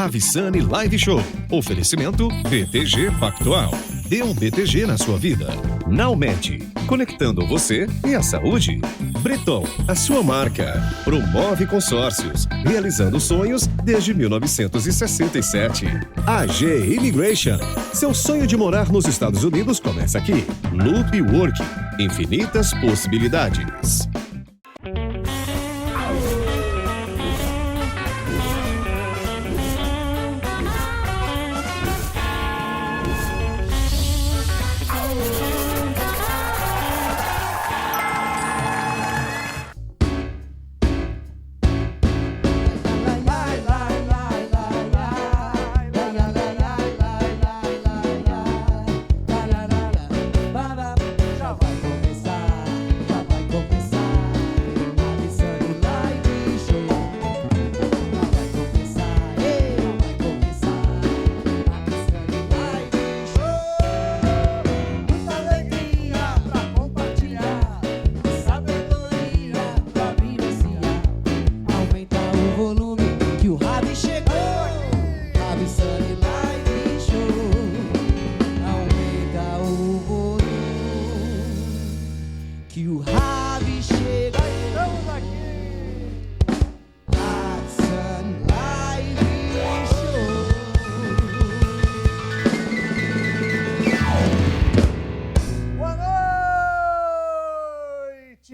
Ravissani Live Show. Oferecimento BTG Pactual. Dê um BTG na sua vida. Nowmed, conectando você e a saúde. Breton, a sua marca. Promove consórcios, realizando sonhos desde 1967. AG Immigration, seu sonho de morar nos Estados Unidos começa aqui. Loop Work, infinitas possibilidades.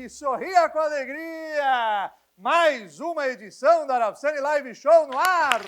Sorria com alegria! Mais uma edição da Ravissani Live Show no ar!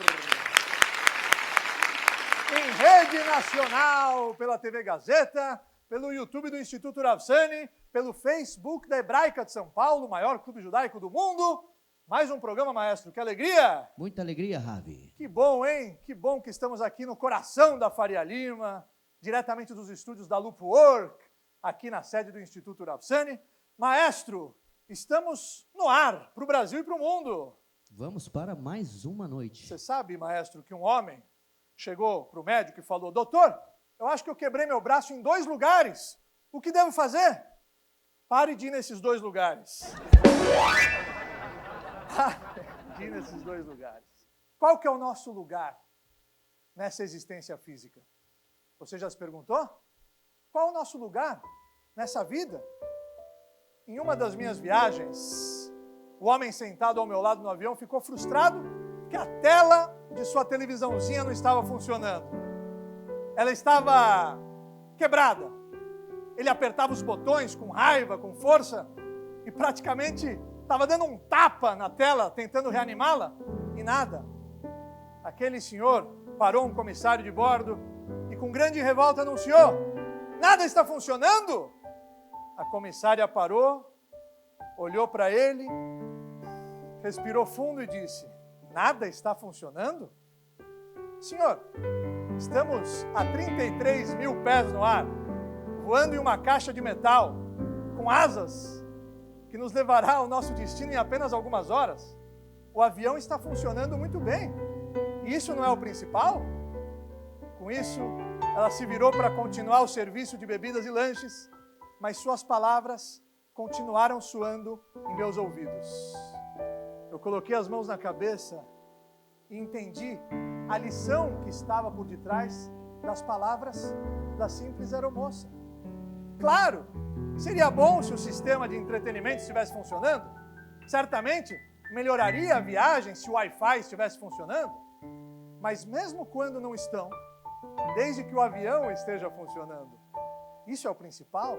Em rede nacional, pela TV Gazeta, pelo YouTube do Instituto Ravissani, pelo Facebook da Hebraica de São Paulo, o maior clube judaico do mundo. Mais um programa, maestro. Que alegria! Muita alegria, Ravi. Que bom, hein? Que bom que estamos aqui no coração da Faria Lima, diretamente dos estúdios da Loop Work, aqui na sede do Instituto Ravissani. Maestro, estamos no ar, para o Brasil e para o mundo. Vamos para mais uma noite. Você sabe, maestro, que um homem chegou para o médico e falou: doutor, eu acho que eu quebrei meu braço em 2 lugares. O que devo fazer? Pare de ir nesses 2 lugares. Pare de ir nesses 2 lugares. Qual que é o nosso lugar nessa existência física? Você já se perguntou? Qual é o nosso lugar nessa vida? Em uma das minhas viagens, o homem sentado ao meu lado no avião ficou frustrado porque a tela de sua televisãozinha não estava funcionando. Ela estava quebrada. Ele apertava os botões com raiva, com força, e praticamente estava dando um tapa na tela, tentando reanimá-la, e nada. Aquele senhor parou um comissário de bordo e com grande revolta anunciou: nada está funcionando? A comissária parou, olhou para ele, respirou fundo e disse: nada está funcionando? Senhor, estamos a 33 mil pés no ar, voando em uma caixa de metal, com asas, que nos levará ao nosso destino em apenas algumas horas. O avião está funcionando muito bem. E isso não é o principal? Com isso, ela se virou para continuar o serviço de bebidas e lanches, mas suas palavras continuaram soando em meus ouvidos. Eu coloquei as mãos na cabeça e entendi a lição que estava por detrás das palavras da simples aeromoça. Claro, seria bom se o sistema de entretenimento estivesse funcionando. Certamente melhoraria a viagem se o Wi-Fi estivesse funcionando. Mas mesmo quando não estão, desde que o avião esteja funcionando, isso é o principal,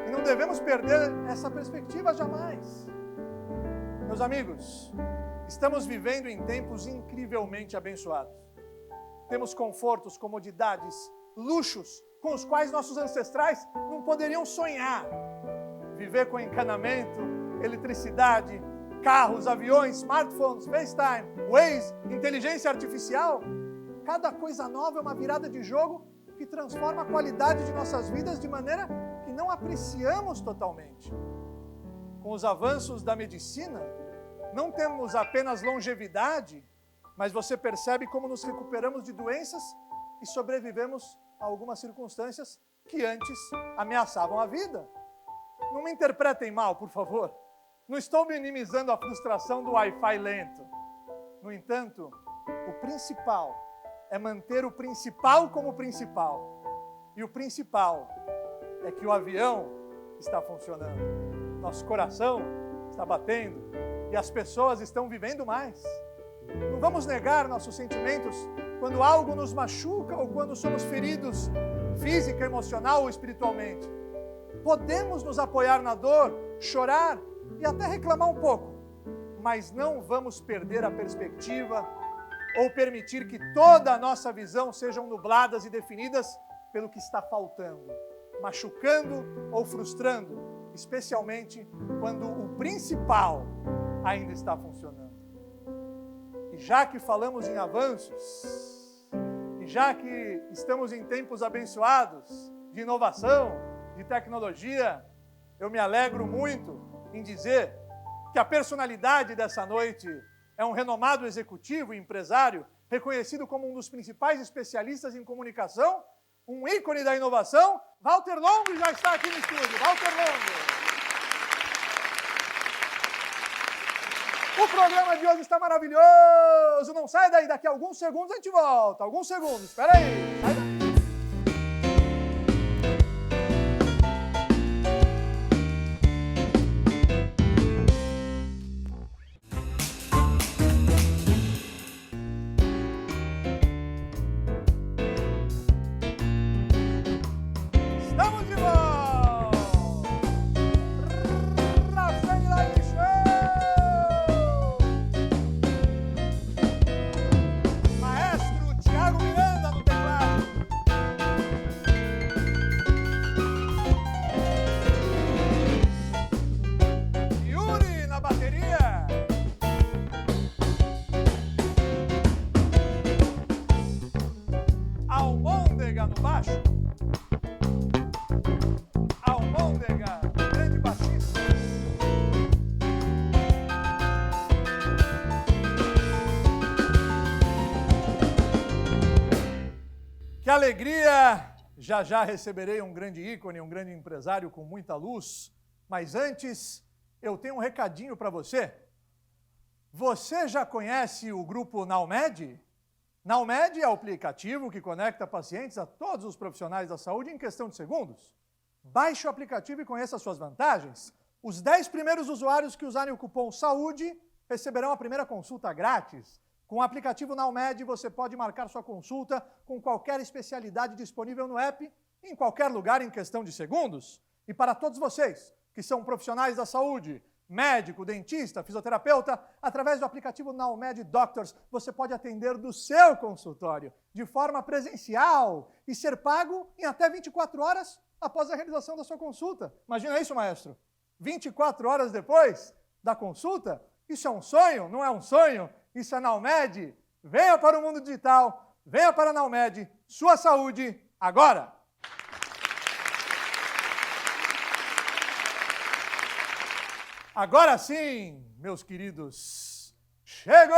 e não devemos perder essa perspectiva jamais. Meus amigos, estamos vivendo em tempos incrivelmente abençoados. Temos confortos, comodidades, luxos com os quais nossos ancestrais não poderiam sonhar. Viver com encanamento, eletricidade, carros, aviões, smartphones, FaceTime, Waze, inteligência artificial. Cada coisa nova é uma virada de jogo que transforma a qualidade de nossas vidas de maneira que não apreciamos totalmente. Com os avanços da medicina, não temos apenas longevidade, mas você percebe como nos recuperamos de doenças e sobrevivemos a algumas circunstâncias que antes ameaçavam a vida. Não me interpretem mal, por favor. Não estou minimizando a frustração do Wi-Fi lento. No entanto, O principal é manter o principal como principal. E o principal é que o avião está funcionando. Nosso coração está batendo e as pessoas estão vivendo mais. Não vamos negar nossos sentimentos quando algo nos machuca ou quando somos feridos física, emocional ou espiritualmente. Podemos nos apoiar na dor, chorar e até reclamar um pouco, mas não vamos perder a perspectiva ou permitir que toda a nossa visão sejam nubladas e definidas pelo que está faltando, machucando ou frustrando, especialmente quando o principal ainda está funcionando. E já que falamos em avanços, e já que estamos em tempos abençoados de inovação, de tecnologia, eu me alegro muito em dizer que a personalidade dessa noite é um renomado executivo e empresário, reconhecido como um dos principais especialistas em comunicação, um ícone da inovação. Walter Longo já está aqui no estúdio. Walter Longo. O programa de hoje está maravilhoso. Não sai daí, daqui a alguns segundos a gente volta. Alguns segundos, espera aí. Sai daí. Que alegria! Já já receberei um grande ícone, um grande empresário com muita luz. Mas antes, eu tenho um recadinho para você. Você já conhece o grupo NowMed? NowMed é o aplicativo que conecta pacientes a todos os profissionais da saúde em questão de segundos. Baixe o aplicativo e conheça suas vantagens. Os 10 primeiros usuários que usarem o cupom SAÚDE receberão a primeira consulta grátis. Com o aplicativo NowMed, você pode marcar sua consulta com qualquer especialidade disponível no app, em qualquer lugar, em questão de segundos. E para todos vocês que são profissionais da saúde, médico, dentista, fisioterapeuta, através do aplicativo NowMed Doctors, você pode atender do seu consultório de forma presencial e ser pago em até 24 horas após a realização da sua consulta. Imagina isso, maestro? 24 horas depois da consulta? Isso é um sonho? Não é um sonho? Isso é NowMed. Venha para o mundo digital, venha para a NowMed, sua saúde agora! Agora sim, meus queridos, chegou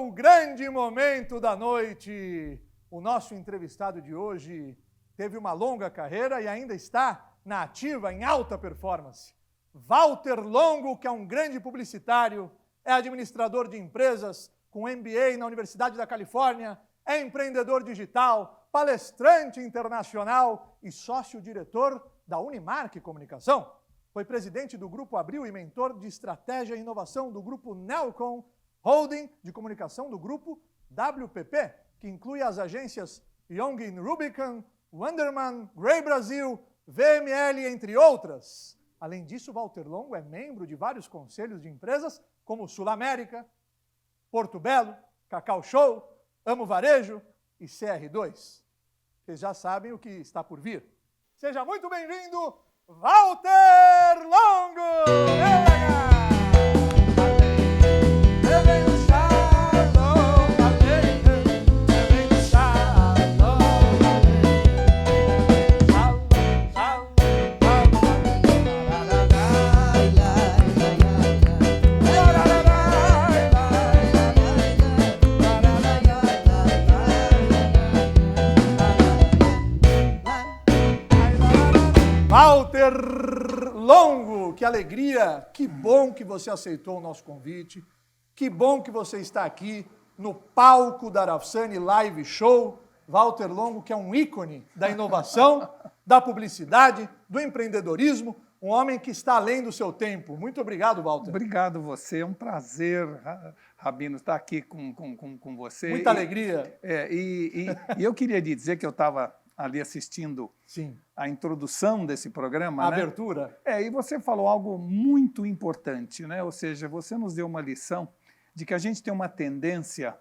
o grande momento da noite. O nosso entrevistado de hoje teve uma longa carreira e ainda está na ativa, em alta performance. Walter Longo, que é um grande publicitário, é administrador de empresas com MBA na Universidade da Califórnia, é empreendedor digital, palestrante internacional e sócio-diretor da Unimark Comunicação. Foi presidente do Grupo Abril e mentor de estratégia e inovação do Grupo Nelcom, holding de comunicação do Grupo WPP, que inclui as agências Young & Rubicon, Wunderman, Grey Brasil, VML, entre outras. Além disso, Walter Longo é membro de vários conselhos de empresas, como Sul América, Porto Belo, Cacau Show, Amo Varejo e CR2. Vocês já sabem o que está por vir. Seja muito bem-vindo, Walter Longo! Walter Longo, que alegria, que bom que você aceitou o nosso convite, que bom que você está aqui no palco da Arafsani Live Show, Walter Longo, que é um ícone da inovação, da publicidade, do empreendedorismo, um homem que está além do seu tempo. Muito obrigado, Walter. Obrigado você, é um prazer, Rabino, estar aqui com você. Muita alegria. E eu queria dizer que eu estava ali assistindo a introdução desse programa. A né? abertura. E você falou algo muito importante, né? Ou seja, você nos deu uma lição de que a gente tem uma tendência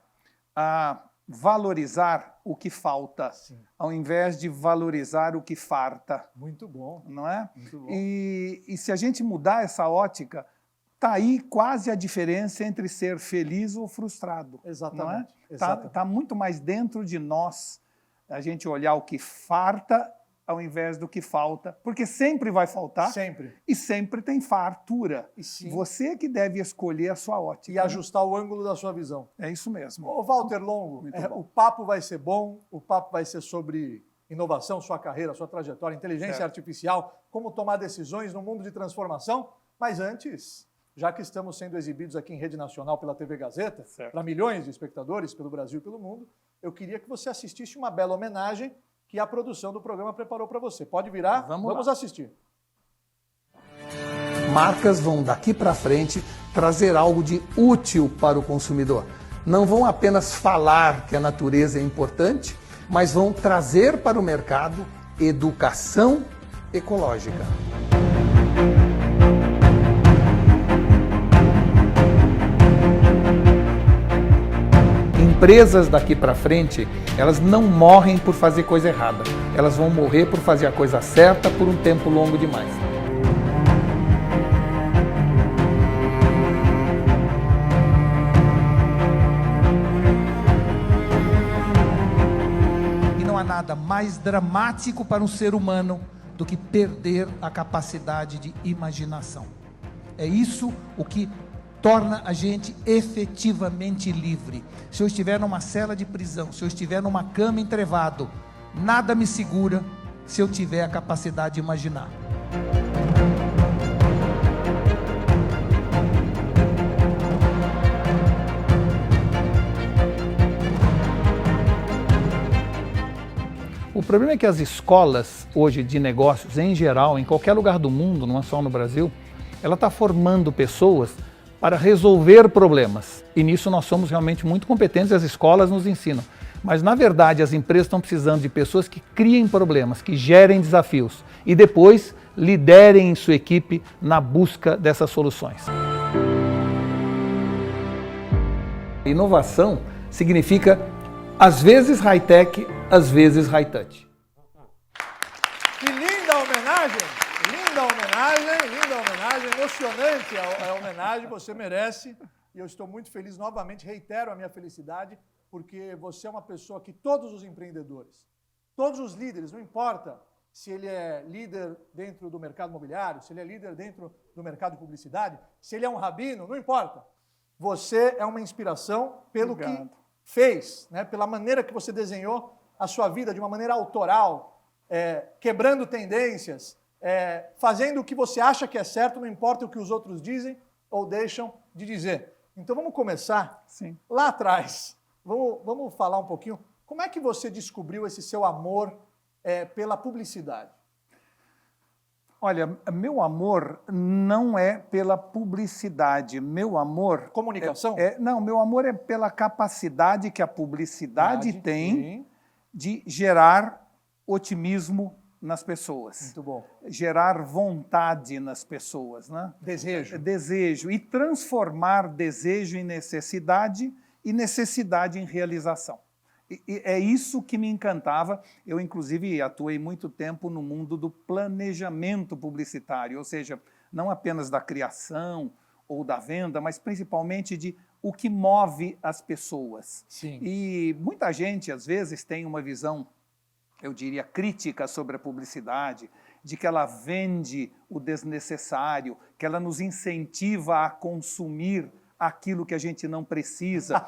a valorizar o que falta, ao invés de valorizar o que farta. Muito bom. Não é? Muito bom. E se a gente mudar essa ótica, está aí quase a diferença entre ser feliz ou frustrado. Exatamente. Está muito mais dentro de nós a gente olhar o que farta ao invés do que falta, porque sempre vai faltar. Sempre. E sempre tem fartura. E sim. Você que deve escolher a sua ótica. E ajustar o ângulo da sua visão. É isso mesmo. Ô, Walter Longo, o papo vai ser bom, o papo vai ser sobre inovação, sua carreira, sua trajetória, inteligência artificial, como tomar decisões no mundo de transformação. Mas antes, já que estamos sendo exibidos aqui em rede nacional pela TV Gazeta, para milhões de espectadores pelo Brasil e pelo mundo, eu queria que você assistisse uma bela homenagem que a produção do programa preparou para você. Pode virar? Vamos assistir. Marcas vão daqui para frente trazer algo de útil para o consumidor. Não vão apenas falar que a natureza é importante, mas vão trazer para o mercado educação ecológica. Empresas daqui para frente, elas não morrem por fazer coisa errada. Elas vão morrer por fazer a coisa certa por um tempo longo demais. E não há nada mais dramático para um ser humano do que perder a capacidade de imaginação. É isso o que torna a gente efetivamente livre. Se eu estiver numa cela de prisão, se eu estiver numa cama entrevado, nada me segura se eu tiver a capacidade de imaginar. O problema é que as escolas hoje de negócios, em geral, em qualquer lugar do mundo, não é só no Brasil, ela está formando pessoas para resolver problemas. E nisso nós somos realmente muito competentes, as escolas nos ensinam. Mas, na verdade, as empresas estão precisando de pessoas que criem problemas, que gerem desafios e depois liderem sua equipe na busca dessas soluções. Inovação significa, às vezes, high-tech, às vezes, high-touch. Que linda homenagem! Linda homenagem, emocionante a homenagem, você merece. E eu estou muito feliz, novamente, reitero a minha felicidade, porque você é uma pessoa que todos os empreendedores, todos os líderes, não importa se ele é líder dentro do mercado imobiliário, se ele é líder dentro do mercado de publicidade, se ele é um rabino, não importa. Você é uma inspiração pelo que fez, né? Pela maneira que você desenhou a sua vida de uma maneira autoral, quebrando tendências, fazendo o que você acha que é certo, não importa o que os outros dizem ou deixam de dizer. Então vamos começar lá atrás. Vamos falar um pouquinho. Como é que você descobriu esse seu amor pela publicidade? Olha, meu amor não é pela publicidade. Meu amor... Comunicação? Não, meu amor é pela capacidade que a publicidade tem de gerar otimismo nas pessoas. Muito bom. Gerar vontade nas pessoas, né? Desejo. Desejo. E transformar desejo em necessidade e necessidade em realização. E é isso que me encantava. Eu, inclusive, atuei muito tempo no mundo do planejamento publicitário, ou seja, não apenas da criação ou da venda, mas principalmente de o que move as pessoas. Sim. E muita gente, às vezes, tem uma visão, eu diria, crítica sobre a publicidade, de que ela vende o desnecessário, que ela nos incentiva a consumir aquilo que a gente não precisa.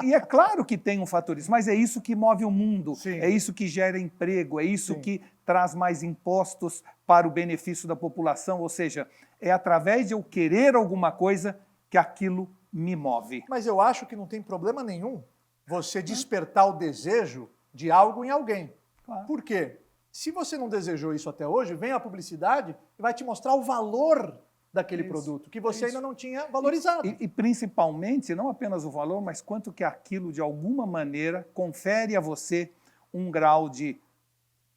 E é claro que tem um fator isso, mas é isso que move o mundo, é isso que gera emprego, é isso que traz mais impostos para o benefício da população, ou seja, é através de eu querer alguma coisa que aquilo me move. Mas eu acho que não tem problema nenhum você despertar o desejo de algo em alguém. Claro. Por quê? Se você não desejou isso até hoje, vem a publicidade e vai te mostrar o valor daquele Isso, produto, que você isso. ainda não tinha valorizado. E principalmente, não apenas o valor, mas quanto que aquilo, de alguma maneira, confere a você um grau de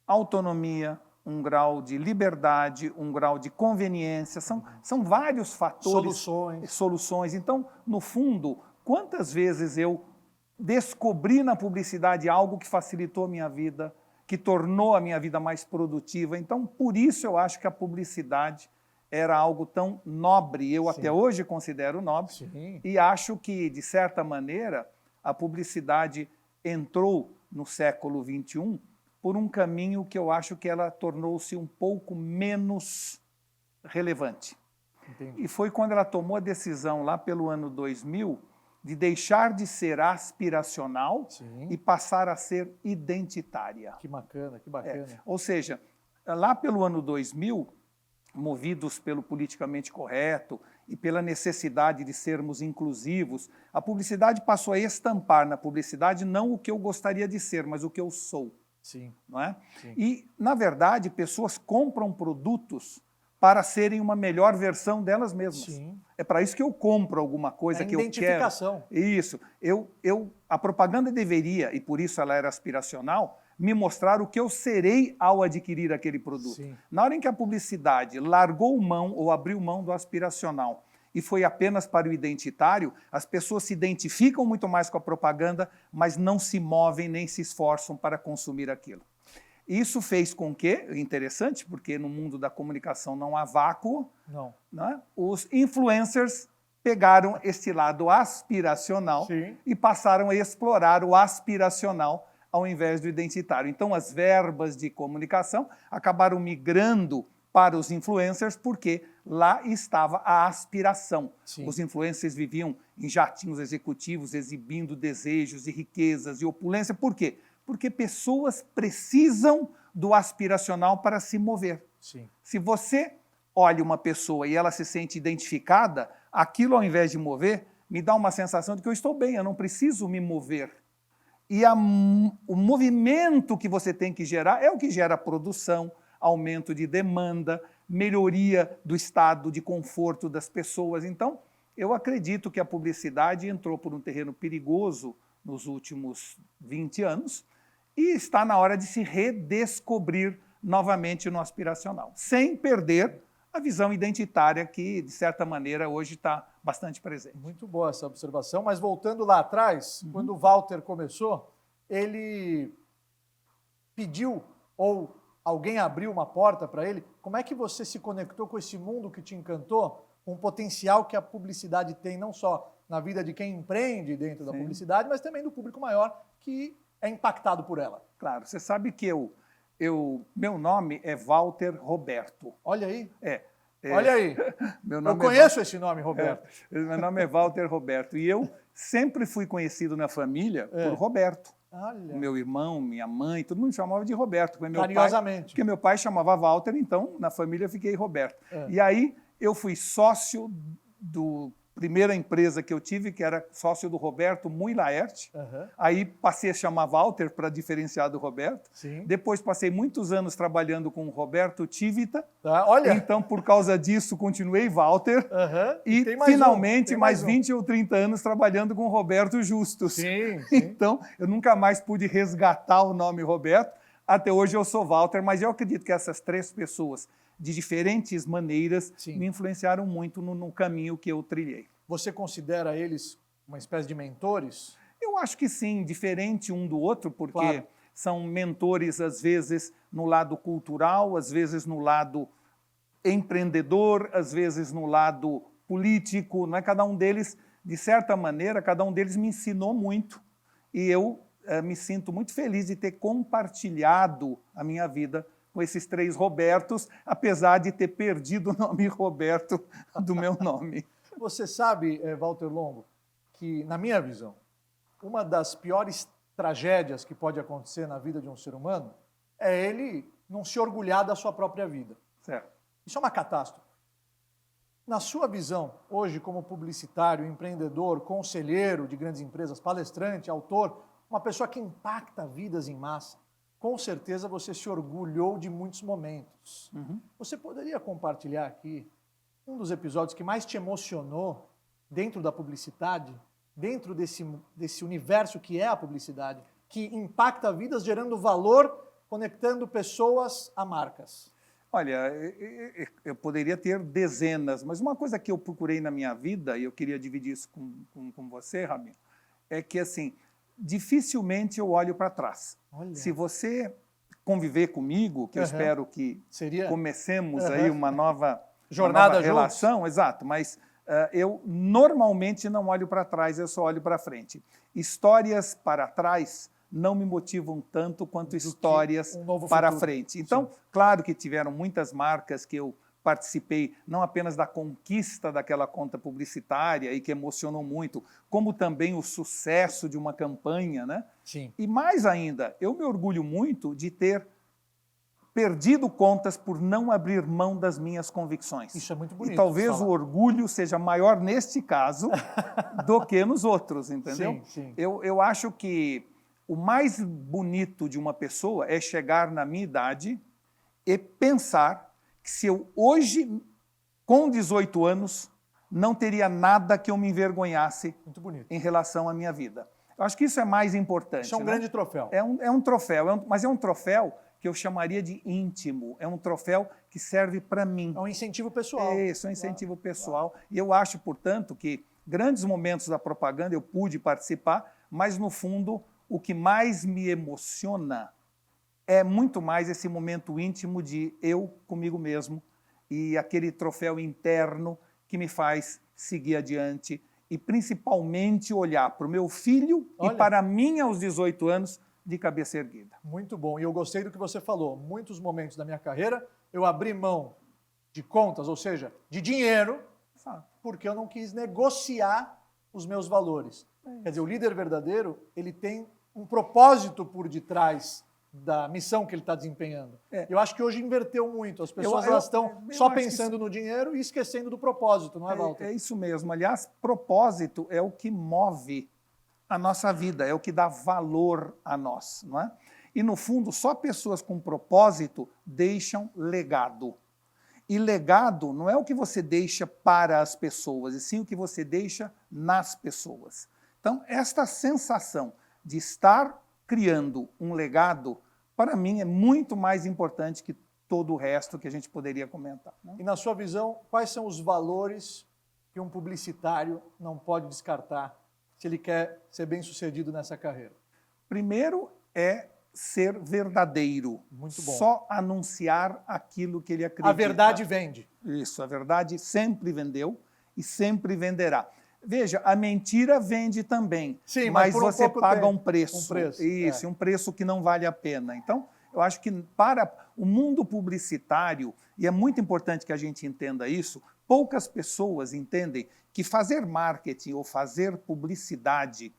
autonomia, um grau de liberdade, um grau de conveniência. São vários fatores. Soluções. Então, no fundo, quantas vezes eu descobri na publicidade algo que facilitou a minha vida, que tornou a minha vida mais produtiva. Então, por isso eu acho que a publicidade era algo tão nobre. Eu até hoje considero nobre. Sim. E acho que, de certa maneira, a publicidade entrou no século XXI por um caminho que eu acho que ela tornou-se um pouco menos relevante. Entendi. E foi quando ela tomou a decisão, lá pelo ano 2000, de deixar de ser aspiracional e passar a ser identitária. Que bacana, que bacana. Ou seja, lá pelo ano 2000, movidos pelo politicamente correto e pela necessidade de sermos inclusivos, a publicidade passou a estampar na publicidade não o que eu gostaria de ser, mas o que eu sou. Sim. Não é? Sim. E, na verdade, pessoas compram produtos para serem uma melhor versão delas mesmas. Sim. É para isso que eu compro alguma coisa que eu quero. Identificação. Isso. A propaganda deveria, e por isso ela era aspiracional, me mostrar o que eu serei ao adquirir aquele produto. Sim. Na hora em que a publicidade largou mão ou abriu mão do aspiracional e foi apenas para o identitário, as pessoas se identificam muito mais com a propaganda, mas não se movem nem se esforçam para consumir aquilo. Isso fez com que, interessante, porque no mundo da comunicação não há vácuo, né? Os influencers pegaram este lado aspiracional e passaram a explorar o aspiracional ao invés do identitário. Então, as verbas de comunicação acabaram migrando para os influencers porque lá estava a aspiração. Sim. Os influencers viviam em jatinhos executivos, exibindo desejos e riquezas e opulência. Por quê? Porque pessoas precisam do aspiracional para se mover. Sim. Se você olha uma pessoa e ela se sente identificada, aquilo, ao invés de mover, me dá uma sensação de que eu estou bem, eu não preciso me mover. E o movimento que você tem que gerar é o que gera produção, aumento de demanda, melhoria do estado de conforto das pessoas. Então, eu acredito que a publicidade entrou por um terreno perigoso nos últimos 20 anos e está na hora de se redescobrir novamente no aspiracional, sem perder a visão identitária que, de certa maneira, hoje está bastante presente. Muito boa essa observação, mas voltando lá atrás, quando o Walter começou, ele pediu, ou alguém abriu uma porta para ele. Como é que você se conectou com esse mundo que te encantou, com o potencial que a publicidade tem, não só na vida de quem empreende dentro da publicidade, mas também do público maior que é impactado por ela? Claro, você sabe que meu nome é Walter Roberto. Olha aí. Olha aí. Meu nome eu conheço esse nome, Roberto. Meu nome é Walter Roberto. E eu sempre fui conhecido na família por Roberto. Olha. O meu irmão, minha mãe, todo mundo chamava de Roberto. Carinhosamente. Porque meu pai chamava Walter, então na família eu fiquei Roberto. E aí eu fui sócio do primeira empresa que eu tive, que era sócio do Roberto Mui Laerte. Aí passei a chamar Walter para diferenciar do Roberto. Depois passei muitos anos trabalhando com o Roberto Tivita. Olha. Então, por causa disso, continuei Walter. E tem mais finalmente, mais 20 ou 30 anos trabalhando com o Roberto Justus. Então, eu nunca mais pude resgatar o nome Roberto. Até hoje eu sou Walter, mas eu acredito que essas três pessoas, de diferentes maneiras, me influenciaram muito no caminho que eu trilhei. Você considera eles uma espécie de mentores? Eu acho que sim, diferente um do outro, porque são mentores, às vezes, no lado cultural, às vezes no lado empreendedor, às vezes no lado político. Não é? Cada um deles, de certa maneira, cada um deles me ensinou muito. E eu me sinto muito feliz de ter compartilhado a minha vida com esses três Robertos, apesar de ter perdido o nome Roberto do meu nome. Você sabe, Walter Longo, que, na minha visão, uma das piores tragédias que pode acontecer na vida de um ser humano é ele não se orgulhar da sua própria vida. Certo. Isso é uma catástrofe. Na sua visão, hoje como publicitário, empreendedor, conselheiro de grandes empresas, palestrante, autor, uma pessoa que impacta vidas em massa, com certeza você se orgulhou de muitos momentos. Você poderia compartilhar aqui um dos episódios que mais te emocionou dentro da publicidade, dentro desse universo que é a publicidade, que impacta vidas, gerando valor, conectando pessoas a marcas? Olha, eu poderia ter dezenas, mas uma coisa que eu procurei na minha vida, e eu queria dividir isso com você, Rabino, é que, assim, dificilmente eu olho para trás. Olha. Se você conviver comigo, que eu espero que comecemos aí uma nova jornada, relação, exato, mas eu normalmente não olho para trás, eu só olho para frente. Histórias para trás não me motivam tanto quanto histórias para frente. Então, claro que tiveram muitas marcas que eu participei, não apenas da conquista daquela conta publicitária e que emocionou muito, como também o sucesso de uma campanha, né? Sim. E mais ainda, eu me orgulho muito de ter perdido contas por não abrir mão das minhas convicções. Isso é muito bonito. E talvez o orgulho seja maior neste caso do que nos outros, entendeu? Sim. Eu acho que o mais bonito de uma pessoa é chegar na minha idade e pensar que se eu hoje, com 18 anos, não teria nada que eu me envergonhasse em relação à minha vida. Eu acho que isso é mais importante. Isso é um grande troféu. É um troféu, mas é um troféu que eu chamaria de íntimo. É um troféu que serve para mim. É um incentivo pessoal. Isso, é um incentivo pessoal. E eu acho, portanto, que grandes momentos da propaganda eu pude participar, mas, no fundo, o que mais me emociona é muito mais esse momento íntimo de eu comigo mesmo e aquele troféu interno que me faz seguir adiante e, principalmente, olhar para o meu filho e para mim, aos 18 anos, de cabeça erguida. Muito bom. E eu gostei do que você falou. Muitos momentos da minha carreira, eu abri mão de contas, ou seja, de dinheiro, porque eu não quis negociar os meus valores. Quer dizer, o líder verdadeiro, ele tem um propósito por detrás da missão que ele está desempenhando. Eu acho que hoje inverteu muito. As pessoas elas estão só pensando no dinheiro e esquecendo do propósito, não é, Walter? É isso mesmo. Aliás, propósito é o que move a nossa vida, é o que dá valor a nós, não é? E, no fundo, só pessoas com propósito deixam legado. E legado não é o que você deixa para as pessoas, e sim o que você deixa nas pessoas. Então, esta sensação de estar criando um legado, para mim, é muito mais importante que todo o resto que a gente poderia comentar, né? E, na sua visão, quais são os valores que um publicitário não pode descartar se ele quer ser bem-sucedido nessa carreira? Primeiro é ser verdadeiro. Muito bom. Só anunciar aquilo que ele acredita. A verdade vende. Isso, a verdade sempre vendeu e sempre venderá. Veja, a mentira vende também, sim, mas por você paga um preço. Isso, um preço que não vale a pena. Então, eu acho que para o mundo publicitário, e é muito importante que a gente entenda isso, poucas pessoas entendem que fazer marketing ou fazer publicidade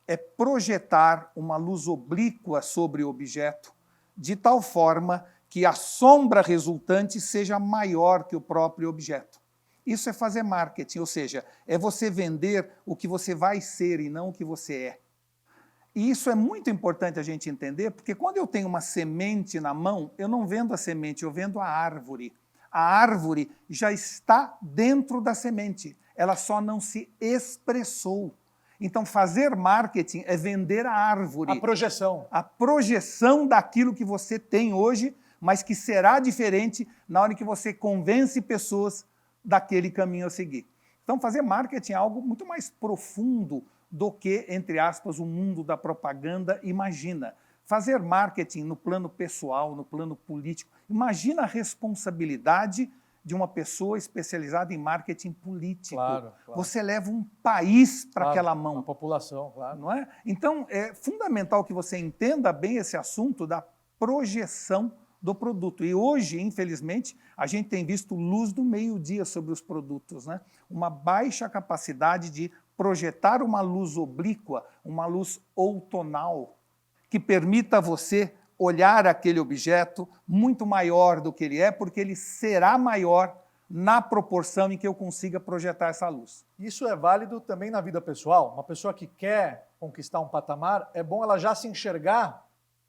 é projetar uma luz oblíqua sobre o objeto, de tal forma que a sombra resultante seja maior que o próprio objeto. Isso é fazer marketing, ou seja, é você vender o que você vai ser e não o que você é. E isso é muito importante a gente entender, porque quando eu tenho uma semente na mão, eu não vendo a semente, eu vendo a árvore. A árvore já está dentro da semente, ela só não se expressou. Então, fazer marketing é vender a árvore. A projeção. A projeção daquilo que você tem hoje, mas que será diferente na hora que você convence pessoas daquele caminho a seguir. Então, fazer marketing é algo muito mais profundo do que, entre aspas, o mundo da propaganda imagina. Fazer marketing no plano pessoal, no plano político, imagina a responsabilidade de uma pessoa especializada em marketing político. Claro. Você leva um país para aquela mão. A população, claro. Não é? Então, é fundamental que você entenda bem esse assunto da projeção do produto. E hoje, infelizmente, a gente tem visto luz do meio-dia sobre os produtos, né? Uma baixa capacidade de projetar uma luz oblíqua, uma luz outonal, que permita a você olhar aquele objeto muito maior do que ele é, porque ele será maior na proporção em que eu consiga projetar essa luz. Isso é válido também na vida pessoal. Uma pessoa que quer conquistar um patamar, é bom ela já se enxergar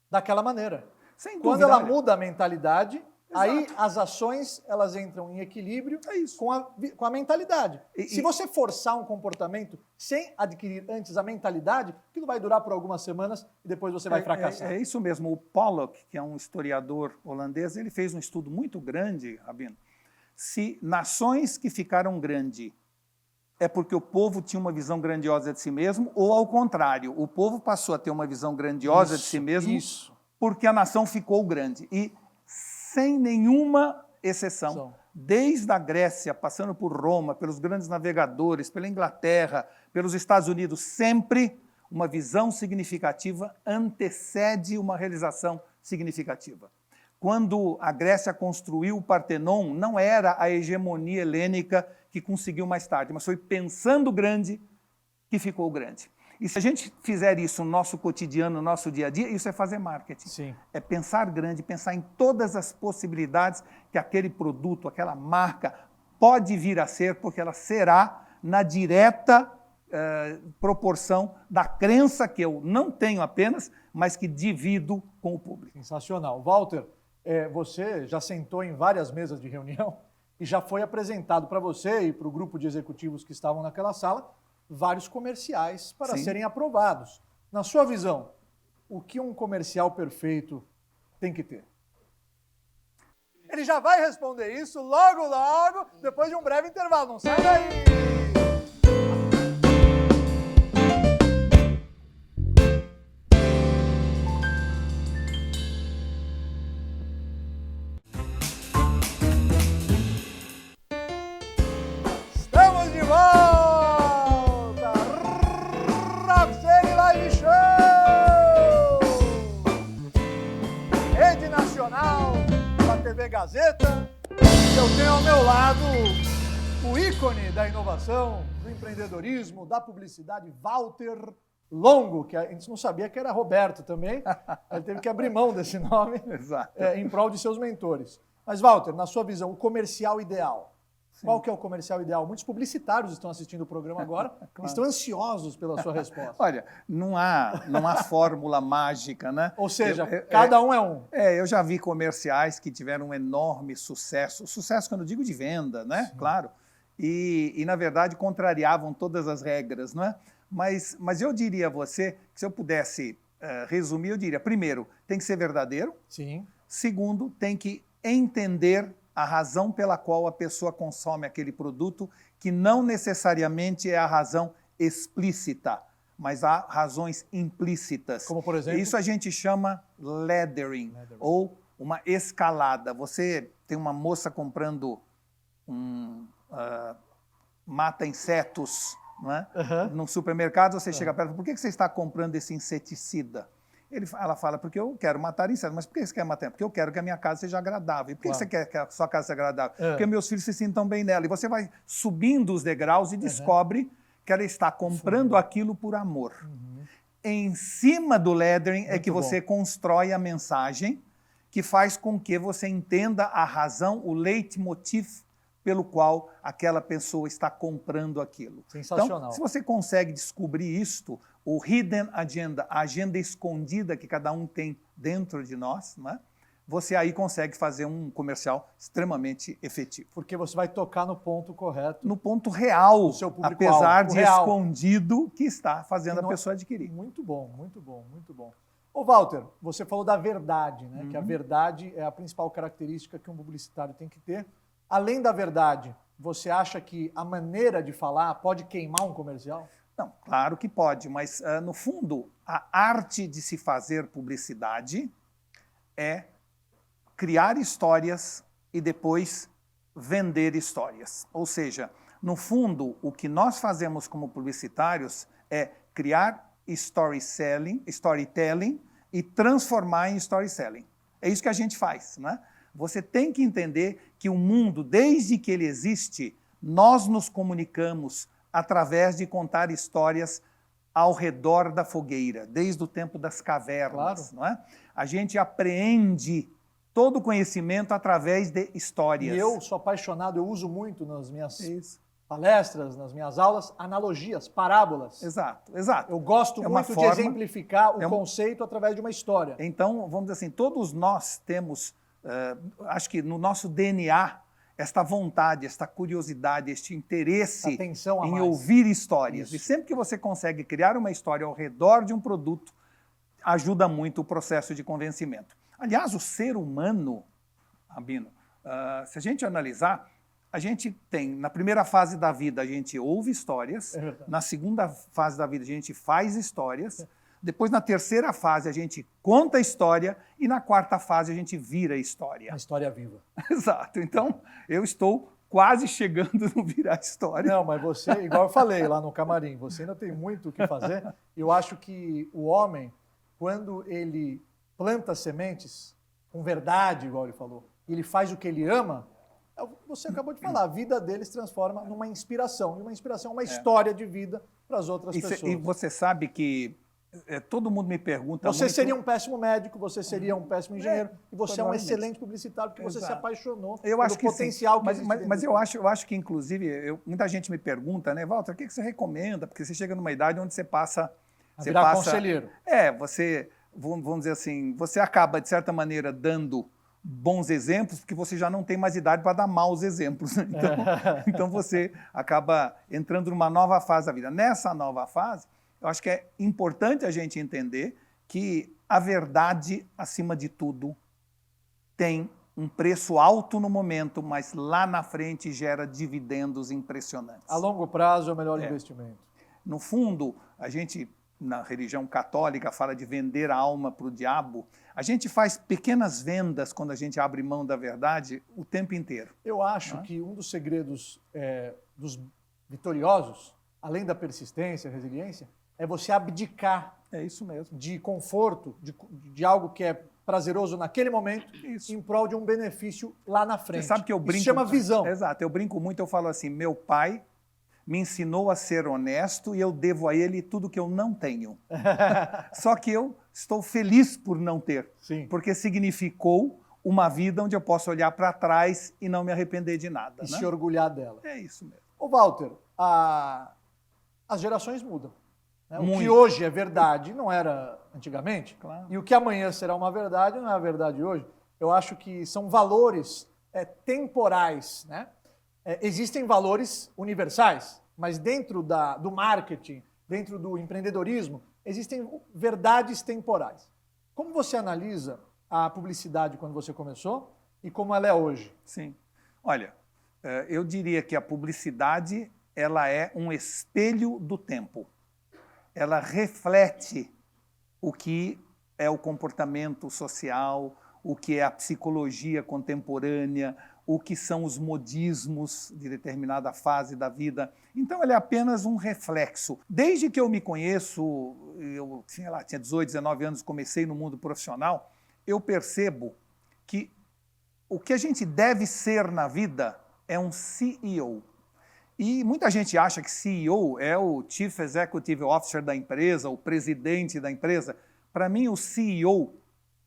daquela maneira. Sem Quando dúvida, ela olha, muda a mentalidade, aí Exato. as ações elas entram em equilíbrio É isso. com a mentalidade. Se E- você forçar um comportamento sem adquirir antes a mentalidade, aquilo vai durar por algumas semanas e depois você vai fracassar. É isso mesmo. O Pollock, que é um historiador holandês, ele fez um estudo muito grande, Rabino. Se nações que ficaram grandes é porque o povo tinha uma visão grandiosa de si mesmo, ou ao contrário, o povo passou a ter uma visão grandiosa de si mesmo Isso. porque a nação ficou grande. E sem nenhuma exceção, desde a Grécia, passando por Roma, pelos grandes navegadores, pela Inglaterra, pelos Estados Unidos, sempre uma visão significativa antecede uma realização significativa. Quando a Grécia construiu o Partenon, não era a hegemonia helênica que conseguiu mais tarde, mas foi pensando grande que ficou grande. E se a gente fizer isso no nosso cotidiano, no nosso dia a dia, isso é fazer marketing. Sim. É pensar grande, pensar em todas as possibilidades que aquele produto, aquela marca pode vir a ser, porque ela será na direta proporção da crença que eu não tenho apenas, mas que divido com o público. Sensacional. Walter, você já sentou em várias mesas de reunião e já foi apresentado para você e para o grupo de executivos que estavam naquela sala vários comerciais para Sim. serem aprovados. Na sua visão, o que um comercial perfeito tem que ter? Ele já vai responder isso logo, depois de um breve intervalo. Não sai daí! Estamos de volta! Rafseli Live Show! Rede Nacional da TV Gazeta. Eu tenho ao meu lado o ícone da inovação, do empreendedorismo, da publicidade, Walter Longo, que a gente não sabia que era Roberto também. Ele teve que abrir mão desse nome Exato. em prol de seus mentores. Mas, Walter, na sua visão, o comercial ideal. Qual que é o comercial ideal? Muitos publicitários estão assistindo o programa agora, estão ansiosos pela sua resposta. Olha, não há fórmula mágica, né? Ou seja, cada um é um. Eu já vi comerciais que tiveram um enorme sucesso. Sucesso quando eu digo de venda, né? Sim. Claro. E, na verdade, contrariavam todas as regras, não é? Mas eu diria a você, que se eu pudesse resumir, eu diria, primeiro, tem que ser verdadeiro. Sim. Segundo, tem que entender a razão pela qual a pessoa consome aquele produto, que não necessariamente é a razão explícita, mas há razões implícitas. Como, por exemplo? Isso a gente chama laddering, ou uma escalada. Você tem uma moça comprando mata-insetos, não é? Num supermercado, você chega perto, por que você está comprando esse inseticida? Ela fala, porque eu quero matar insetos. Mas por que você quer matar? Porque eu quero que a minha casa seja agradável. E por que você quer que a sua casa seja agradável? Porque meus filhos se sintam bem nela. E você vai subindo os degraus e descobre que ela está comprando aquilo por amor. Em cima do laddering é que você constrói a mensagem que faz com que você entenda a razão, o leitmotiv pelo qual aquela pessoa está comprando aquilo. Sensacional. Então, se você consegue descobrir isto, o hidden agenda, a agenda escondida que cada um tem dentro de nós, né? Você aí consegue fazer um comercial extremamente efetivo. Porque você vai tocar no ponto correto. No ponto real, seu público-alvo, apesar de real. escondido, que está fazendo Que a pessoa adquirir. Muito bom, muito bom, muito bom. Ô, Walter, você falou da verdade, né? Que a verdade é a principal característica que um publicitário tem que ter. Além da verdade, você acha que a maneira de falar pode queimar um comercial? Não, claro que pode, mas no fundo, a arte de se fazer publicidade é criar histórias e depois vender histórias. Ou seja, no fundo, o que nós fazemos como publicitários é criar storytelling e transformar em storytelling. É isso que a gente faz, né? Você tem que entender que o mundo, desde que ele existe, nós nos comunicamos através de contar histórias ao redor da fogueira, desde o tempo das cavernas. Claro. Não é? A gente apreende Todo conhecimento através de histórias. E eu sou apaixonado, eu uso muito nas minhas Isso. palestras, nas minhas aulas, analogias, parábolas. Exato, exato. Eu gosto É uma muito forma- de exemplificar o é um- conceito através de uma história. Então, vamos dizer assim, todos nós temos, acho que no nosso DNA, esta vontade, esta curiosidade, este interesse Atenção a em mais. ouvir histórias. Isso. E sempre que você consegue criar uma história ao redor de um produto, ajuda muito o processo de convencimento. Aliás, o ser humano, Rabino, se a gente analisar, a gente tem, na primeira fase da vida, a gente ouve histórias, É verdade. na segunda fase da vida, a gente faz histórias, depois, na terceira fase, a gente conta a história e na quarta fase, a gente vira a história. Uma história viva. Exato. Então, eu estou quase chegando no virar história. Não, mas você, igual eu falei lá no camarim, você ainda tem muito o que fazer. Eu acho que o homem, quando ele planta sementes com verdade, igual ele falou, e ele faz o que ele ama, você acabou de falar, a vida dele se transforma numa inspiração. E uma inspiração é uma história de vida para as outras pessoas. E você sabe que todo mundo me pergunta Você muito... seria um péssimo médico, você seria um péssimo engenheiro, e você é um provavelmente. excelente publicitário, porque você se Exato. apaixonou Eu pelo acho que potencial sim. que existe dentro Mas de eu você. acho que, inclusive, muita gente me pergunta, né, Walter, o que você recomenda? Porque você chega numa idade onde você passa... A virar conselheiro. Você, vamos dizer assim, você acaba, de certa maneira, dando bons exemplos, porque você já não tem mais idade para dar maus exemplos. Né? Então você acaba entrando numa nova fase da vida. Nessa nova fase, eu acho que é importante a gente entender que a verdade, acima de tudo, tem um preço alto no momento, mas lá na frente gera dividendos impressionantes. A longo prazo é o melhor investimento. No fundo, a gente, na religião católica, fala de vender a alma para o diabo. A gente faz pequenas vendas quando a gente abre mão da verdade o tempo inteiro. Eu acho que um dos segredos dos vitoriosos, além da persistência, resiliência, é você abdicar É isso mesmo. de conforto, de algo que é prazeroso naquele momento, Isso. em prol de um benefício lá na frente. Você sabe que eu brinco... Isso chama visão. Exato, eu brinco muito, eu falo assim, meu pai me ensinou a ser honesto e eu devo a ele tudo que eu não tenho. Só que eu estou feliz por não ter, Sim. porque significou uma vida onde eu posso olhar para trás e não me arrepender de nada. E né? se orgulhar dela. É isso mesmo. Ô, Walter, as gerações mudam. Né? O que Muito. hoje é verdade não era antigamente. Claro. E o que amanhã será uma verdade não é a verdade hoje. Eu acho que são valores temporais. Né? Existem valores universais, mas dentro do marketing, dentro do empreendedorismo, existem verdades temporais. Como você analisa a publicidade quando você começou e como ela é hoje? Sim. Olha, eu diria que a publicidade ela é um espelho do tempo. Ela reflete o que é o comportamento social, o que é a psicologia contemporânea, o que são os modismos de determinada fase da vida. Então, ele é apenas um reflexo. Desde que eu me conheço, eu tinha 18, 19 anos, comecei no mundo profissional, eu percebo que o que a gente deve ser na vida é um CEO. E muita gente acha que CEO é o Chief Executive Officer da empresa, o presidente da empresa. Para mim, o CEO,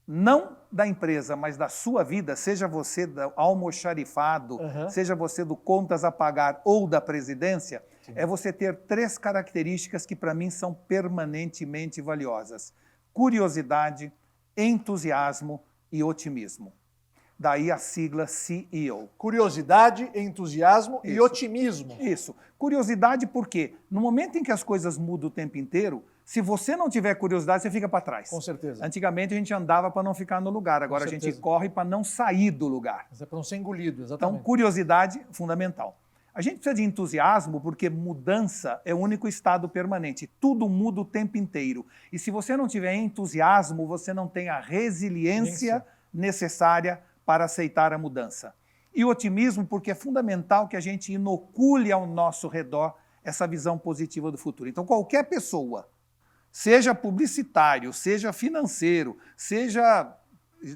não da empresa, mas da sua vida, seja você do almoxarifado, seja você do contas a pagar ou da presidência, é você ter 3 características que para mim são permanentemente valiosas: curiosidade, entusiasmo e otimismo. Daí a sigla CEO. Curiosidade, entusiasmo e Isso. otimismo. Isso. Curiosidade porque no momento em que as coisas mudam o tempo inteiro, se você não tiver curiosidade, você fica para trás. Com certeza. Antigamente a gente andava para não ficar no lugar, agora a gente certeza. corre para não sair do lugar. Mas é para não ser engolido, Então, exatamente. curiosidade, fundamental. A gente precisa de entusiasmo porque mudança é o único estado permanente. Tudo muda o tempo inteiro. E se você não tiver entusiasmo, você não tem a resiliência necessária para aceitar a mudança. E o otimismo porque é fundamental que a gente inocule ao nosso redor essa visão positiva do futuro. Então, qualquer pessoa, seja publicitário, seja financeiro, seja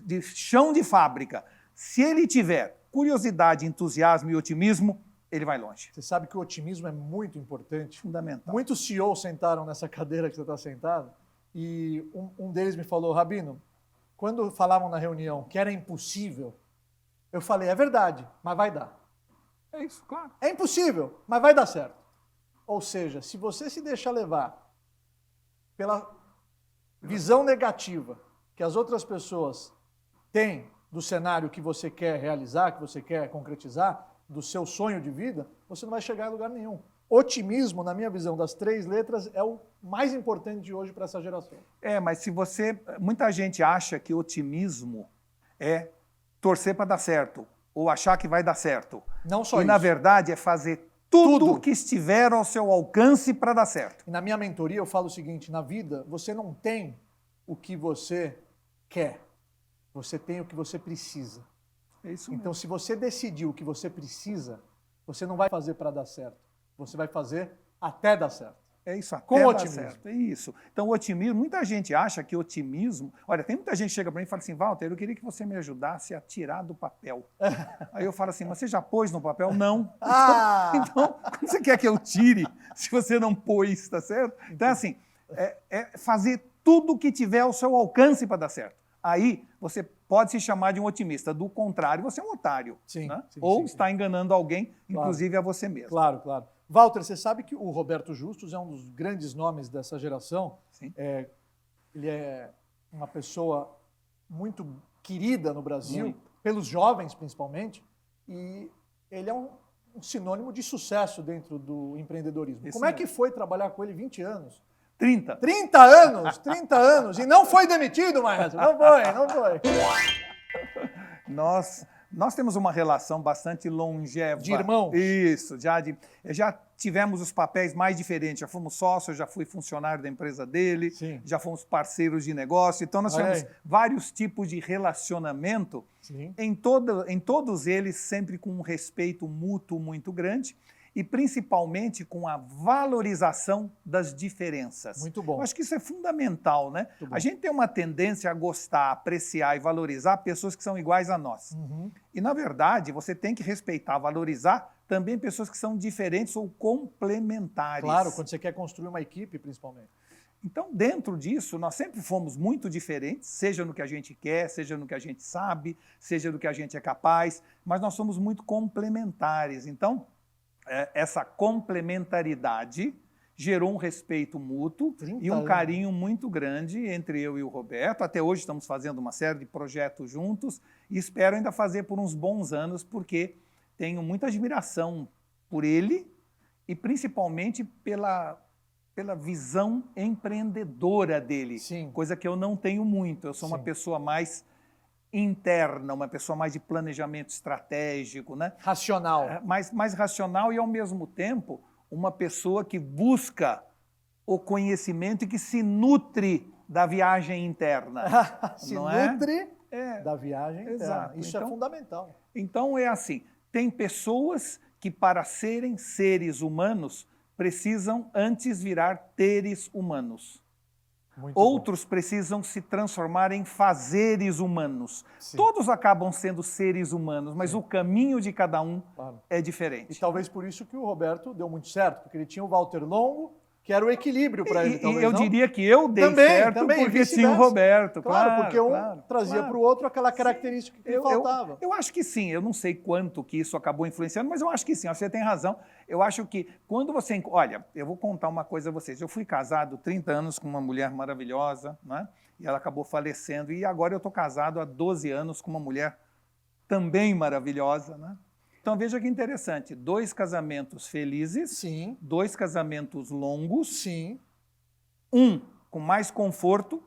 de chão de fábrica, se ele tiver curiosidade, entusiasmo e otimismo, ele vai longe. Você sabe que o otimismo é muito importante. Fundamental. Muitos CEOs sentaram nessa cadeira que você está sentado e um deles me falou, Rabino, quando falavam na reunião que era impossível, eu falei, é verdade, mas vai dar. É isso, claro. É impossível, mas vai dar certo. Ou seja, se você se deixar levar pela visão negativa que as outras pessoas têm do cenário que você quer realizar, que você quer concretizar, do seu sonho de vida, você não vai chegar em lugar nenhum. Otimismo, na minha visão, das 3 letras, é o mais importante de hoje para essa geração. Mas se você... Muita gente acha que otimismo é torcer para dar certo, ou achar que vai dar certo. Não só isso. E, na verdade, é fazer tudo o que estiver ao seu alcance para dar certo. E na minha mentoria eu falo o seguinte, na vida você não tem o que você quer, você tem o que você precisa. É isso mesmo. Então, se você decidir o que você precisa, você não vai fazer para dar certo, você vai fazer até dar certo. É isso, até com dar otimismo. certo. É isso. Então, o otimismo, muita gente acha que otimismo... Olha, tem muita gente que chega para mim e fala assim, Walter, eu queria que você me ajudasse a tirar do papel. Aí eu falo assim, mas você já pôs no papel? Não. Então, como você quer que eu tire se você não pôs, tá certo? Então, assim, é fazer tudo o que tiver ao seu alcance para dar certo. Aí, você pode se chamar de um otimista. Do contrário, você é um otário. Sim, né? sim, Ou sim, está enganando alguém, Claro. inclusive a você mesmo. Claro, claro. Walter, você sabe que o Roberto Justus é um dos grandes nomes dessa geração. Sim. Ele é uma pessoa muito querida no Brasil, Muito. pelos jovens principalmente, e ele é um sinônimo de sucesso dentro do empreendedorismo. Isso Como é mesmo. que foi trabalhar com ele 20 anos? 30. 30 anos! 30 anos! E não foi demitido, maestro! Não foi! Nós temos uma relação bastante longeva. De irmãos? Isso, já tivemos os papéis mais diferentes. Já fomos sócios, já fui funcionário da empresa dele, Sim. já fomos parceiros de negócio. Então, nós Olha tivemos aí. vários tipos de relacionamento, Sim. em todos eles sempre com um respeito mútuo muito grande e principalmente com a valorização das diferenças. Muito bom. Eu acho que isso é fundamental, né? Muito bom. A gente tem uma tendência a gostar, apreciar e valorizar pessoas que são iguais a nós. Uhum. E, na verdade, você tem que respeitar, valorizar também pessoas que são diferentes ou complementares. Claro, quando você quer construir uma equipe, principalmente. Então, dentro disso, nós sempre fomos muito diferentes, seja no que a gente quer, seja no que a gente sabe, seja no que a gente é capaz, mas nós somos muito complementares. Então, essa complementaridade gerou um respeito mútuo 30 e um anos. carinho muito grande entre eu e o Roberto. Até hoje estamos fazendo uma série de projetos juntos e espero ainda fazer por uns bons anos, porque tenho muita admiração por ele e principalmente pela visão empreendedora dele, Sim. coisa que eu não tenho muito. Eu sou uma Sim. pessoa mais interna, uma pessoa mais de planejamento estratégico, né? Racional. Mais racional e, ao mesmo tempo, uma pessoa que busca o conhecimento e que se nutre da viagem interna. Se não é? nutre É. da viagem interna. Exato. Isso é Então- fundamental. Então, é assim, tem pessoas que, para serem seres humanos, precisam antes virar teres humanos. Muito Outros precisam se transformar em fazeres humanos. Sim. Todos acabam sendo seres humanos, mas o caminho de cada um Claro. é E diferente. talvez por isso que o Roberto deu muito certo, porque ele tinha o Walter Longo, que era o equilíbrio para ele, E talvez eu não? diria que eu dei Também, certo também, porque vice-versa. tinha o Roberto. Claro, porque um claro, trazia claro. para o outro aquela característica que lhe faltava. Eu acho que sim, eu não sei quanto que isso acabou influenciando, mas eu acho que sim, você tem razão. Eu acho que quando você... Olha, eu vou contar uma coisa a vocês. Eu fui casado 30 anos com uma mulher maravilhosa, né? E ela acabou falecendo. E agora eu estou casado há 12 anos com uma mulher também maravilhosa, né? Então veja que interessante, 2 casamentos felizes, Sim, 2 casamentos longos, sim. um com mais conforto,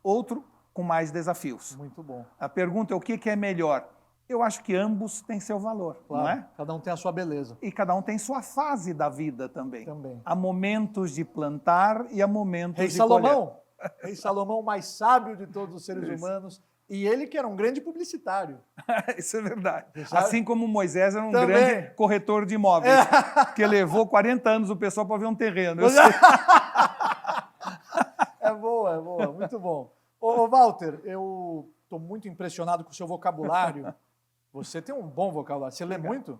outro com mais desafios. Muito bom. A pergunta é o que é melhor? Eu acho que ambos têm seu valor, Claro, não é? cada um tem a sua beleza. E cada um tem sua fase da vida também. Também. Há momentos de plantar e há momentos Rei de Salomão, Rei Salomão, o mais sábio de todos os seres Isso. humanos, e ele que era um grande publicitário. colher. Isso é verdade. Você sabe? Assim como Moisés era um Também. grande corretor de imóveis, que levou 40 anos o pessoal para ver um terreno. Eu sei. É boa, muito bom. Ô Walter, eu estou muito impressionado com o seu vocabulário. Você tem um bom vocabulário. Você lê muito?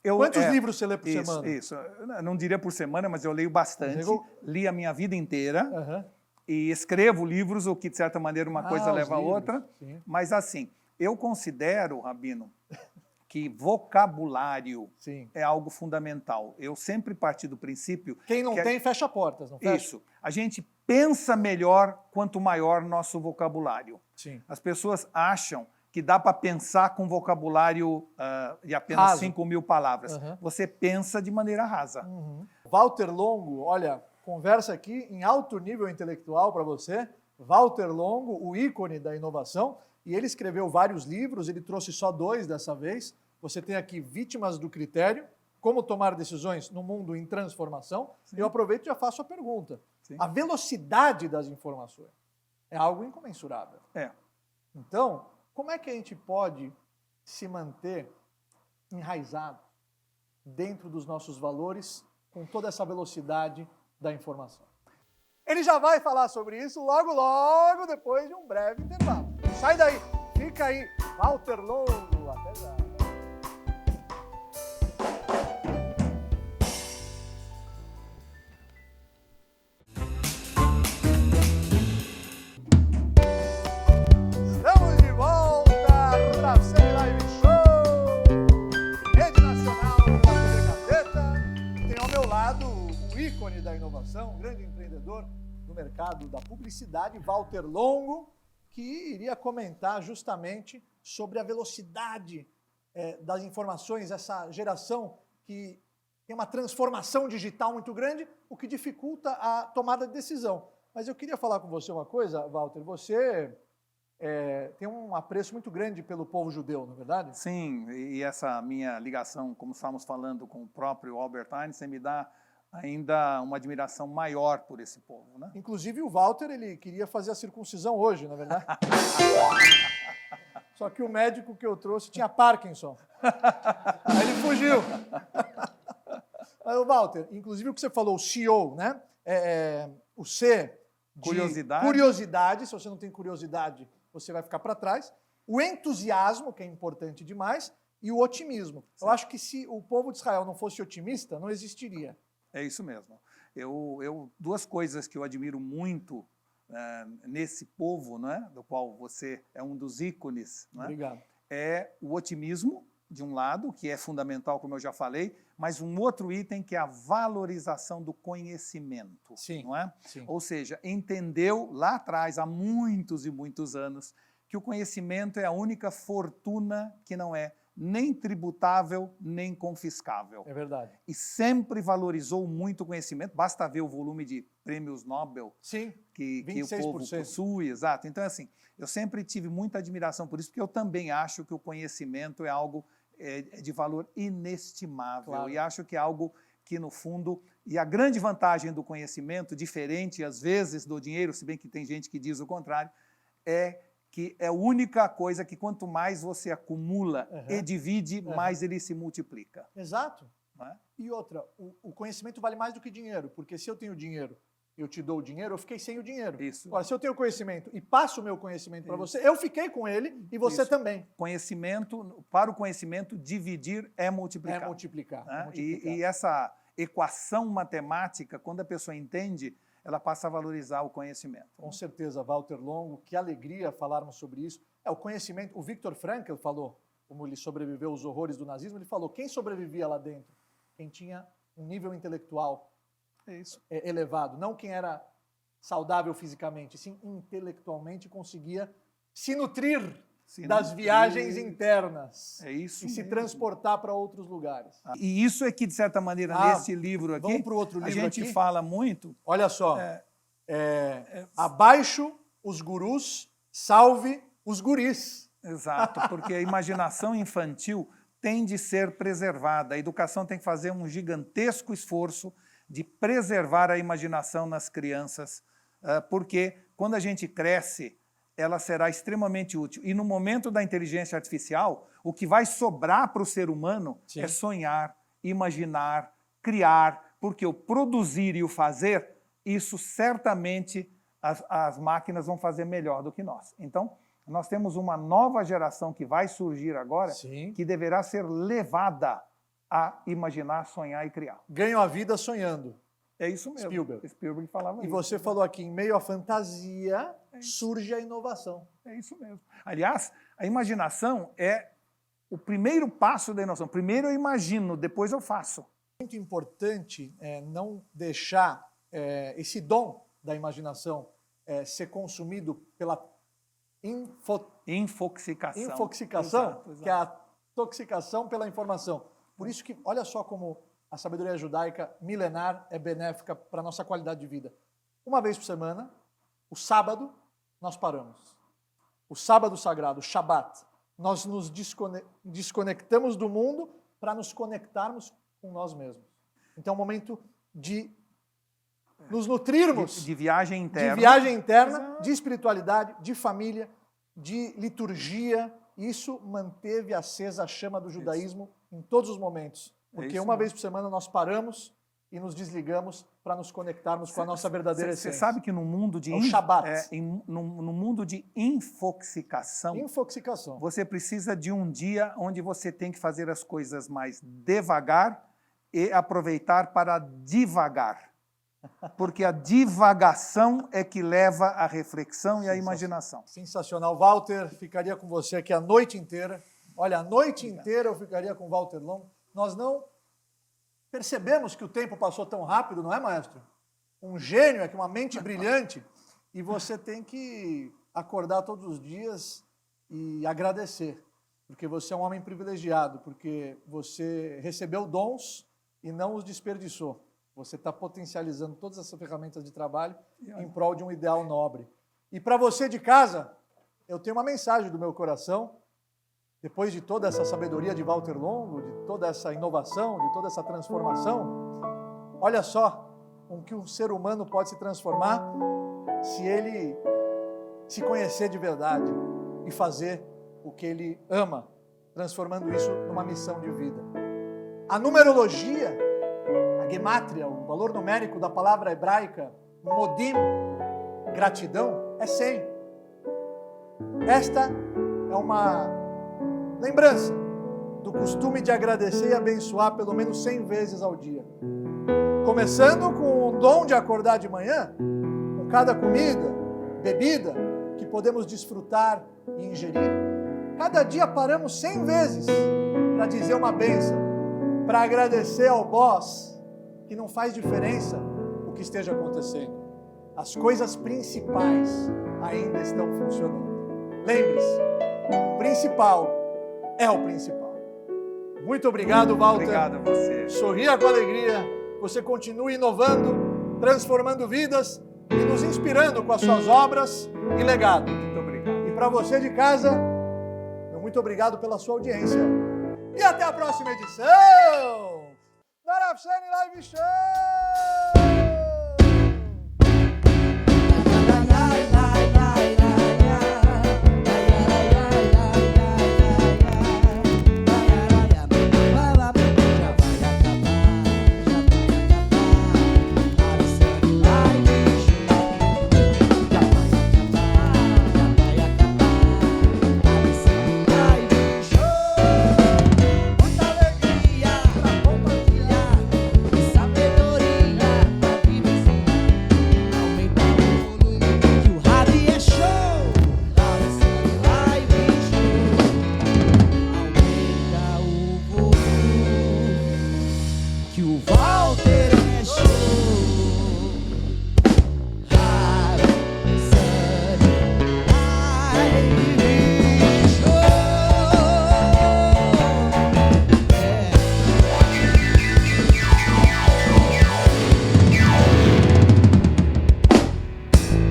Quantos livros você lê por semana? Isso. Eu não diria por semana, mas eu leio bastante. Mas eu- Li a minha vida inteira. Aham. e escrevo livros, o que, de certa maneira, uma coisa leva a outra. Sim. Mas, assim, eu considero, Rabino, que vocabulário Sim. é algo fundamental. Eu sempre parti do princípio... Quem não que tem, fecha portas, não fecha? Isso. A gente pensa melhor quanto maior nosso vocabulário. Sim. As pessoas acham que dá para pensar com vocabulário de apenas Raso. 5.000 palavras. Uhum. Você pensa de maneira rasa. Walter Longo, olha, conversa aqui em alto nível intelectual para você. Walter Longo, o ícone da inovação, e ele escreveu vários livros, ele trouxe só 2 dessa vez. Você tem aqui Vítimas do Critério, Como Tomar Decisões no Mundo em Transformação. Sim. Eu aproveito e já faço a pergunta. Sim. A velocidade das informações é algo incomensurável. É. Então, como é que a gente pode se manter enraizado dentro dos nossos valores com toda essa velocidade da informação? Ele já vai falar sobre isso logo, logo depois de um breve intervalo. Sai daí, fica aí, Walter Longo, até já. Estamos de volta para a série Live Show, Rede Nacional da TV Gazeta. Tem ao meu lado o ícone da inovação, um grande empreendedor no mercado da publicidade, Walter Longo, que iria comentar justamente sobre a velocidade das informações, essa geração que tem uma transformação digital muito grande, o que dificulta a tomada de decisão. Mas eu queria falar com você uma coisa, Walter, você tem um apreço muito grande pelo povo judeu, não é verdade? Sim, e essa minha ligação, como estávamos falando com o próprio Albert Einstein, me dá ainda uma admiração maior por esse povo, né? Inclusive o Walter, ele queria fazer a circuncisão hoje, na verdade. Só que o médico que eu trouxe tinha Parkinson. Aí ele fugiu. Mas o Walter, inclusive o que você falou, o CEO, né? O C de curiosidade. Se você não tem curiosidade, você vai ficar para trás. O entusiasmo, que é importante demais, e o otimismo. Sim. Eu acho que se o povo de Israel não fosse otimista, não existiria. É isso mesmo. Duas coisas que eu admiro muito nesse povo, né, do qual você é um dos ícones, né, Obrigado. É o otimismo, de um lado, que é fundamental, como eu já falei, mas um outro item que é a valorização do conhecimento. Sim, não é? sim. Ou seja, entendeu lá atrás, há muitos e muitos anos, que o conhecimento é a única fortuna que não é nem tributável, nem confiscável. É verdade. E sempre valorizou muito o conhecimento. Basta ver o volume de prêmios Nobel Sim, que o 26%. povo possui. Exato. Então, assim, eu sempre tive muita admiração por isso, porque eu também acho que o conhecimento é algo de valor inestimável. Claro. E acho que é algo que, no fundo, e a grande vantagem do conhecimento, diferente, às vezes, do dinheiro, se bem que tem gente que diz o contrário, é que é a única coisa que quanto mais você acumula e divide, mais ele se multiplica. Exato. Não é? E outra, o conhecimento vale mais do que dinheiro, porque se eu tenho dinheiro, eu te dou o dinheiro, eu fiquei sem o dinheiro. Isso. Agora, se eu tenho conhecimento e passo o meu conhecimento para você, eu fiquei com ele e você Isso. também. Conhecimento, para o conhecimento, dividir é multiplicar. É multiplicar. Né? É multiplicar. E essa equação matemática, quando a pessoa entende, ela passa a valorizar o conhecimento. Com certeza, Walter Longo, que alegria falarmos sobre isso. O conhecimento, o Viktor Frankl falou, como ele sobreviveu aos horrores do nazismo, ele falou, quem sobrevivia lá dentro? Quem tinha um nível intelectual elevado, não quem era saudável fisicamente, sim intelectualmente conseguia se nutrir das viagens internas e se transportar para outros lugares. E isso é que, de certa maneira, nesse livro aqui, vamos para o outro livro a gente aqui? fala muito... Olha só, abaixo os gurus, salve os guris. Exato, porque a imaginação infantil tem de ser preservada. A educação tem que fazer um gigantesco esforço de preservar a imaginação nas crianças, porque quando a gente cresce, ela será extremamente útil. E no momento da inteligência artificial, o que vai sobrar para o ser humano é sonhar, imaginar, criar, porque o produzir e o fazer, isso certamente as máquinas vão fazer melhor do que nós. Então, nós temos uma nova geração que vai surgir agora, que deverá ser levada a imaginar, sonhar e criar. Ganham a vida sonhando. É isso mesmo. Spielberg. Spielberg falava E isso. você falou aqui, em meio à fantasia, surge a inovação. É isso mesmo. Aliás, a imaginação é o primeiro passo da inovação. Primeiro eu imagino, depois eu faço. Muito importante não deixar esse dom da imaginação ser consumido pela Infoxicação. infoxicação, Exato. que é a toxicação pela informação. Por isso que, olha só como a sabedoria judaica milenar é benéfica para a nossa qualidade de vida. Uma vez por semana, o sábado, nós paramos. O sábado sagrado, o Shabat, nós nos desconectamos do mundo para nos conectarmos com nós mesmos. Então é um momento de nos nutrirmos De viagem interna. de viagem interna, Exato. de espiritualidade, de família, de liturgia. Isso manteve acesa a chama do judaísmo em todos os momentos. Porque isso uma mesmo. vez por semana nós paramos e nos desligamos para nos conectarmos com a nossa verdadeira Você essência. sabe que no mundo de É o Shabat. no mundo de infoxicação, Infoxicação. você precisa de um dia onde você tem que fazer as coisas mais devagar e aproveitar para divagar. Porque a divagação é que leva à reflexão e à imaginação. Sensacional. Walter, ficaria com você aqui a noite inteira. Olha, a noite inteira eu ficaria com o Walter Longo. Nós não percebemos que o tempo passou tão rápido, não é, maestro? Um gênio, é que uma mente brilhante, e você tem que acordar todos os dias e agradecer, porque você é um homem privilegiado, porque você recebeu dons e não os desperdiçou. Você está potencializando todas essas ferramentas de trabalho em prol de um ideal nobre. E para você de casa, eu tenho uma mensagem do meu coração. Depois de toda essa sabedoria de Walter Longo, de toda essa inovação, de toda essa transformação, olha só com que um ser humano pode se transformar se ele se conhecer de verdade e fazer o que ele ama, transformando isso numa missão de vida. A numerologia, a gemátria, o valor numérico da palavra hebraica, modim, gratidão, é 100. Esta é uma lembrança do costume de agradecer e abençoar pelo menos 100 vezes ao dia. Começando com o dom de acordar de manhã, com cada comida, bebida que podemos desfrutar e ingerir. Cada dia paramos 100 vezes para dizer uma bênção, para agradecer ao boss, que não faz diferença o que esteja acontecendo. As coisas principais ainda estão funcionando. Lembre-se, o principal é o principal. Muito obrigado, Walter. Obrigado a você. Sorria com alegria. Você continue inovando, transformando vidas e nos inspirando com as suas obras e legado. Muito obrigado. E para você de casa, meu muito obrigado pela sua audiência. E até a próxima edição da Rafsani Live Show!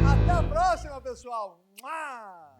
Até a próxima, pessoal! Mua!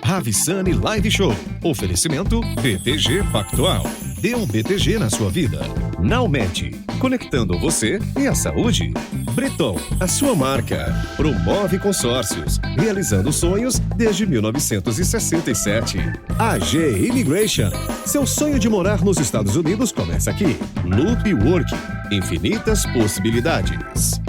Ravissani Live Show. Oferecimento BTG Pactual. Dê um BTG na sua vida. Nalmed. conectando você e a saúde. Breton, a sua marca. Promove consórcios, realizando sonhos desde 1967. AG Immigration. Seu sonho de morar nos Estados Unidos começa aqui. Loop Work. Infinitas possibilidades.